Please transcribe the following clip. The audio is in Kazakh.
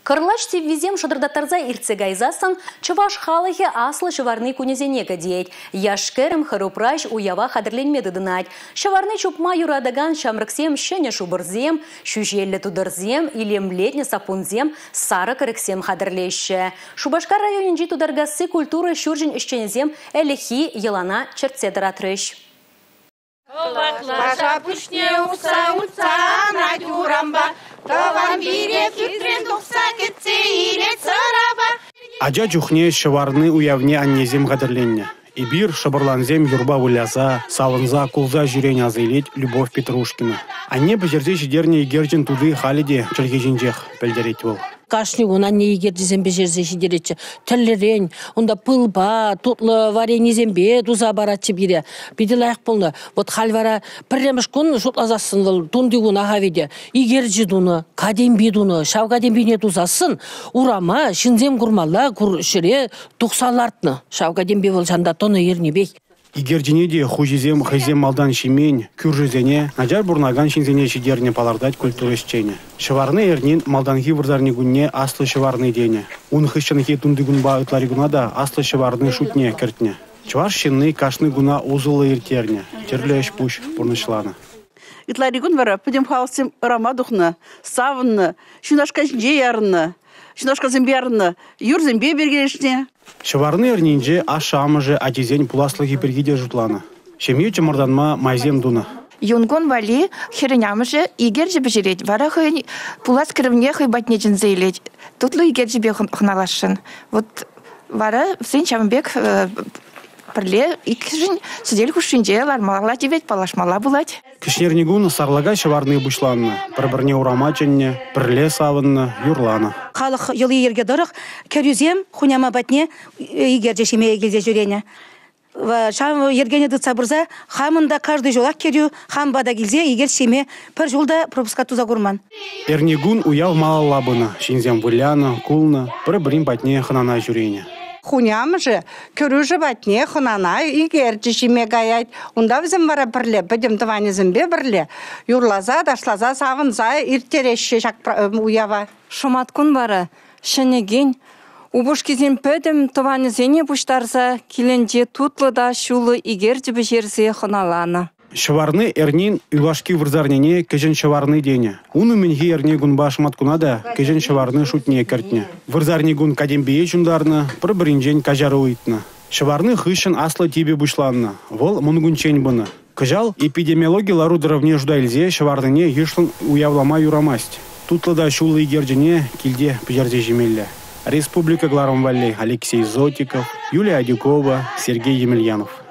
Кырлашти визем шыдырдаттарза ирцегайзасан, чываш халыхе аслы шыварны кунезенега дейт. Яшкерім хырупраш уява хадырленмеді дынать. Шыварны чупма юрадаган шамрыксем шене шубырзем, шүжелі тудырзем, илемлетне сапунзем, сары кырыксем хадырлеші. Шубашкар районинжи тударгасы культуры шүржін ішчензем әліхи елана чертседіратрыш. Лаша пушне уса натюрамба, таван бире хитрен тухса кетсе ирет сараба. Ажа чухне шыварны уявне аннезем кадырленне. Ибир шабырланзем юрба уляса, савынза кулза жүрен азайлет Любовь Петрушкина. Анне бежерде жидерне егерджен туды халиде чергежинжех пелдерет бол. Кашни онан не егердезем бежерзе жидеретче. Тіллерен, онда пылба, тутлы варенезембе дуза баратчы бире. Биде лайық болны. Вот хальвара пірреміш күн шутлазасын бол, тунды күн ағаведе. Егерджі дуны, кадемби дуны, шавкадембине дузасын. Урама, шинзем күрмалла, күршіре, тұқсалартны. Шавкадемби бол жанда тоны ернебей. Игерджине де хужизем хайзем малдан шимень, кюржизене, наджар бурнаган шинзене шидерне палардать культуры счене. Шыварны ернин малданхи вырзарни гунне аслы шыварны дене. Унхыщенхи тунды гунба ытлари гунада аслы шыварны шутне кертне. Чвар щенны кашны гуна узылы иртерне. Терлеш пуш пурнышлана. Ытлари гун вара, пойдем хаусим рамадухна, савынны, шунашка жинже ярынны, шунашка зембярынны, юр зембе бергерешне. Шыварны ернинже ашамыжы атизень пуласлы гипергиде жутлана. Шемью чымырданма майзем дуна. Юнгон вали херенямыжы игерджі бежерет. Вара хын пулас кірівне хый батнечін зейлет. Тутлы игерджі бе хыналашын. Вот вара всен чамбек пірле икжін сидель хушинже лармала тибет палашмала булать. Кишнернигун сарлага шыварны бушланны. Бір-бірне урамачынне, пірле савынны, юрлана. Халық елы ерге дұрық, көрюзем, хуняма батне игерже шеме егелзе жүрене. Шам ергене дұтса бұрза, хамында кажды жолақ керю, хам бада келзе, егер шеме пір жолда пропуска туза көрман. Эрнигун уяв малалабына, шинзем выляны, кулны, бір-бірін батне хынана жүрене. Хуням же, көрүжі батне хынана, игерже шеме гаять. Унда візім бара бірле, бідім тываны зімбе бірле. Юрлаза, дашлаза, савынза, иртереші шак уява. Шуматкун бара, шынеген, убушкизен пөдім тываны зене бұштарза, келенде тутлыда шулы игерде бежерзе хыналаны. Шыварны эрнин юлашки вырзарнене кежен шыварны дене. Уны менхи эрне гунба шматкунада кежен шыварны шутне кертне. Вырзарни гун кадембие чундарны, бір-бірінжен кажары уйтны. Шыварны хышын аслы тебе бушланны, вол мунгунчен бұны. Кыжал эпидемиология лару дырывне жудайлзе шыварныне ешлын уявлама юрамасть. Тутлыда шулы игерджене килде пжерзе жемелле. Республика Гларамвалли, Алексей Зотиков, Юлия Адюкова, Сергей Емельянов.